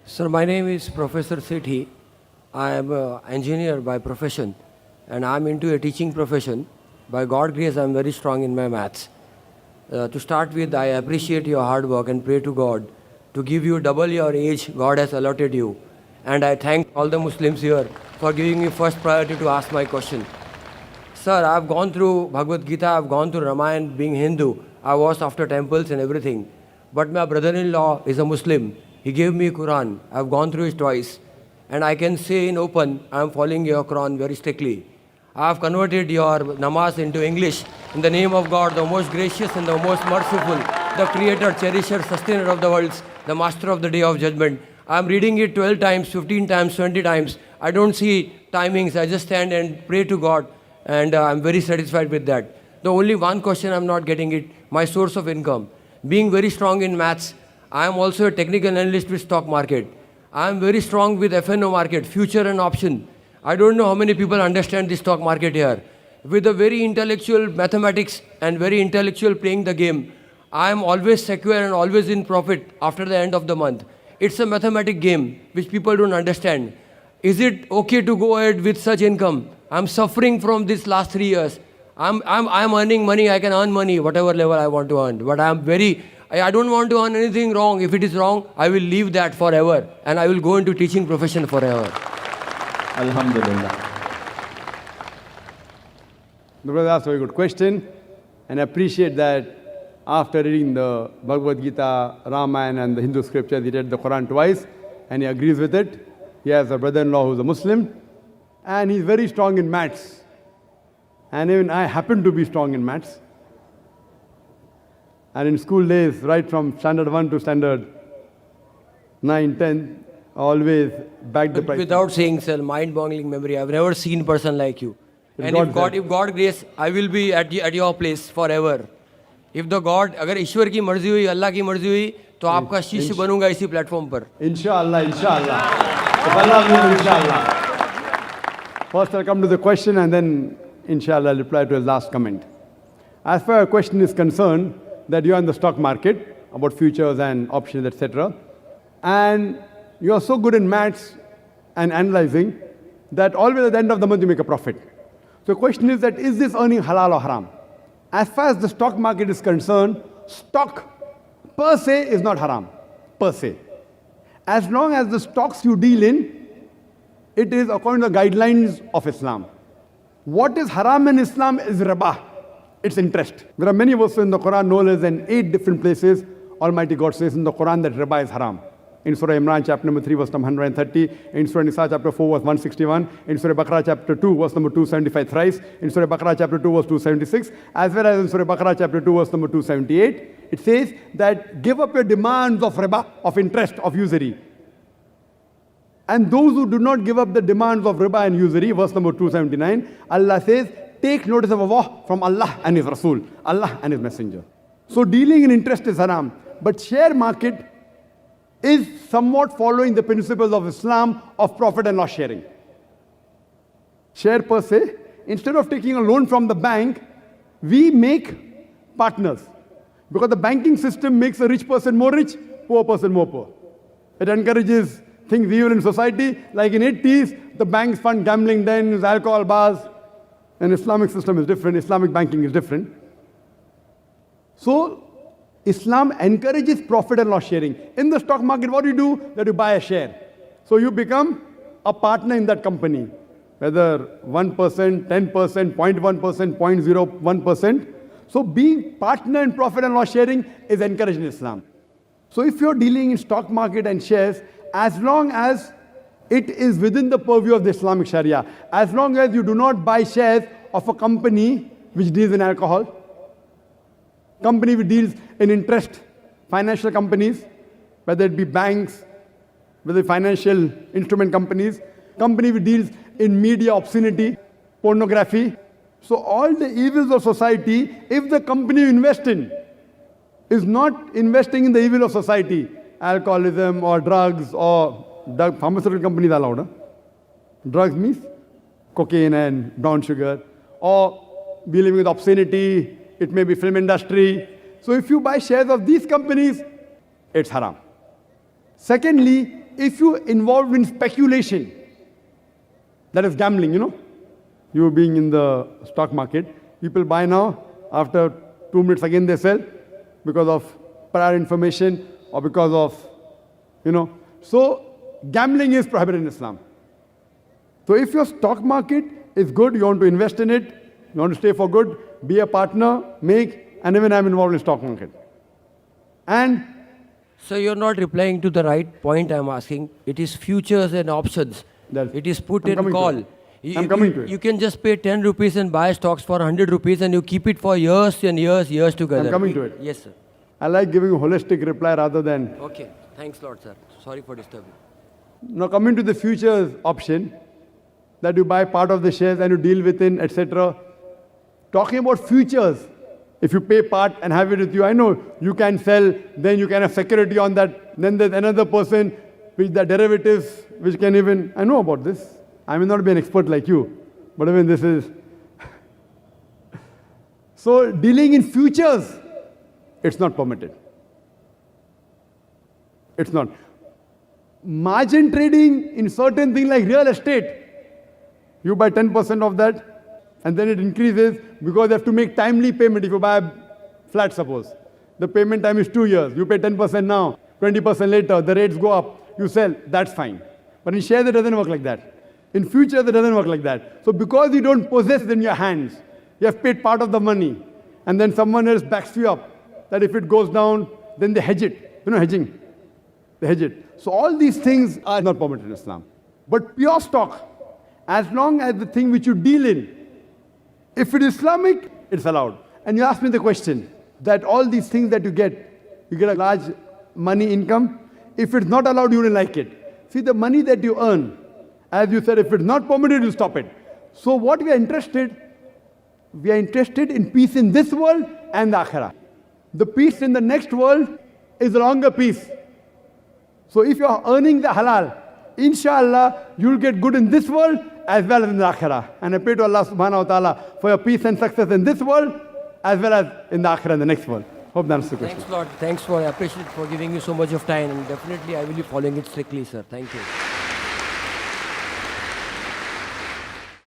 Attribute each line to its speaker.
Speaker 1: Sir, my name is Professor Sethi. I am an engineer by profession and I am into a teaching profession. By God's grace, I am very strong in my maths. To start with, I appreciate your hard work and pray to God to give you double your age God has allotted you. And I thank all the Muslims here for giving me first priority to ask my question. Sir, I have gone through Bhagavad Gita, I have gone through Ramayana being Hindu. I was after temples and everything. But my brother-in-law is a Muslim. He gave me Quran. I have gone through it twice. And I can say in open, I am following your Quran very strictly. I have converted your namaz into English. In the name of God, the most gracious and the most merciful, the creator, cherisher, sustainer of the worlds, the master of the day of judgment. I am reading it 12 times, 15 times, 20 times. I don't see timings. I just stand and pray to God. And I am very satisfied with that. The only one question I am not getting it, my source of income. Being very strong in maths, I am also a technical analyst with stock market. I am very strong with FNO market, future and option. I don't know how many people understand the stock market here. With a very intellectual mathematics and very intellectual playing the game, I am always secure and always in profit after the end of the month. It's a mathematic game which people don't understand. Is it okay to go ahead with such income? I'm suffering from this last 3 years. I'm earning money, I can earn money, whatever level I want to earn. But I don't want to earn anything wrong. If it is wrong, I will leave that forever. And I will go into teaching profession forever.
Speaker 2: Alhamdulillah. The brother asked a very good question. And I appreciate that after reading the Bhagavad Gita, Ramayana and the Hindu scriptures, he read the Quran twice and he agrees with it. He has a brother-in-law who's a Muslim and he's very strong in maths. And even I happen to be strong in maths. And in school days, right from standard 1 to standard 9, 10, always back the price.
Speaker 1: Without saying, sir, mind-boggling memory. I've never seen a person like you. And if God grace, I will be at your place forever. If the God, अगर ईश्वर की मर्जी हुई, अल्लाह की मर्जी हुई, तो आपका शिष्य बनूंगा इसी प्लेटफॉर्म पर.
Speaker 2: Inshallah, inshallah. If Allah will, inshallah. First I'll come to the question and then inshallah I'll reply to his last comment. As far as question is concerned, that you are in the stock market, about futures and options, etc. And you are so good in maths and analyzing that always at the end of the month you make a profit. So the question is that, is this earning halal or haram? As far as the stock market is concerned, stock per se is not haram, per se. As long as the stocks you deal in, it is according to the guidelines of Islam. What is haram in Islam is riba. It's interest. There are many verses in the Quran, no less than 8 different places. Almighty God says in the Quran that riba is haram. In Surah Imran, chapter number 3, verse number 130. In Surah Nisa, chapter 4, verse 161. In Surah Baqarah, chapter 2, verse number 275 thrice. In Surah Baqarah, chapter 2, verse 276. As well as in Surah Baqarah, chapter 2, verse number 278. It says that give up your demands of riba, of interest, of usury. And those who do not give up the demands of riba and usury, verse number 279, Allah says, take notice of Allah from Allah and His Rasul, Allah and His Messenger. So dealing in interest is haram. But share market is somewhat following the principles of Islam of profit and loss sharing. Share per se, instead of taking a loan from the bank, we make partners. Because the banking system makes a rich person more rich, poor person more poor. It encourages things evil in society. Like in 80s, the banks fund gambling dens, alcohol bars. And Islamic system is different, Islamic banking is different. So, Islam encourages profit and loss sharing. In the stock market, what do you do? That you buy a share. So you become a partner in that company. Whether 1%, 10%, 0.1%, 0.01%. So being partner in profit and loss sharing is encouraged in Islam. So if you're dealing in stock market and shares, as long as it is within the purview of the Islamic Sharia, as long as you do not buy shares of a company which deals in alcohol, company which deals in interest, financial companies, whether it be banks, whether financial instrument companies, company which deals in media obscenity, pornography. So all the evils of society, if the company you invest in is not investing in the evil of society, alcoholism or drugs or pharmaceutical companies are allowed. Huh? Drugs means cocaine and brown sugar, or dealing with obscenity, it may be film industry. So if you buy shares of these companies, it's haram. Secondly, if you involved in speculation, that is gambling, you being in the stock market, people buy now, after 2 minutes again they sell because of prior information or because of, So gambling is prohibited in Islam. So if your stock market is good, you want to invest in it, you want to stay for good, be a partner, and even I'm involved in stock market. And
Speaker 1: So you're not replying to the right point I'm asking. It is futures and options. It is put and call.
Speaker 2: I'm coming to it.
Speaker 1: You can just pay 10 rupees and buy stocks for 100 rupees and you keep it for years and years together.
Speaker 2: I'm coming to it.
Speaker 1: Yes, sir.
Speaker 2: I like giving a holistic reply rather than...
Speaker 1: Okay. Thanks a lot, sir. Sorry for disturbing.
Speaker 2: Now coming to the futures option, that you buy part of the shares and you deal within, etc. Talking about futures, if you pay part and have it with you, I know you can sell, then you can have security on that, then there's another person with the derivatives, which can even, I know about this. I may not be an expert like you, but even this is. So dealing in futures, it's not permitted. It's not. Margin trading in certain things like real estate, you buy 10% of that, and then it increases because you have to make timely payment. If you buy a flat, suppose, the payment time is 2 years. You pay 10% now, 20% later, the rates go up, you sell, that's fine. But in shares, it doesn't work like that. In futures, it doesn't work like that. So because you don't possess it in your hands, you have paid part of the money, and then someone else backs you up, that if it goes down, then they hedge it. Hedging. They hedge it. So all these things are not permitted in Islam. But pure stock, as long as the thing which you deal in, if it is Islamic, it's allowed. And you ask me the question, that all these things that you get a large money income, if it's not allowed, you wouldn't like it. See, the money that you earn, as you said, if it's not permitted, you stop it. So what we are interested in peace in this world and the akhirah. The peace in the next world is a longer peace. So if you are earning the halal, inshallah, you'll get good in this world as well as in the akhirah. And I pray to Allah subhanahu wa ta'ala for your peace and success in this world as well as in the akhirah, in the next world. Hope that answers the question.
Speaker 1: Thanks a lot. Thanks for, I appreciate for giving you so much of time, and definitely I will be following it strictly, sir. Thank you.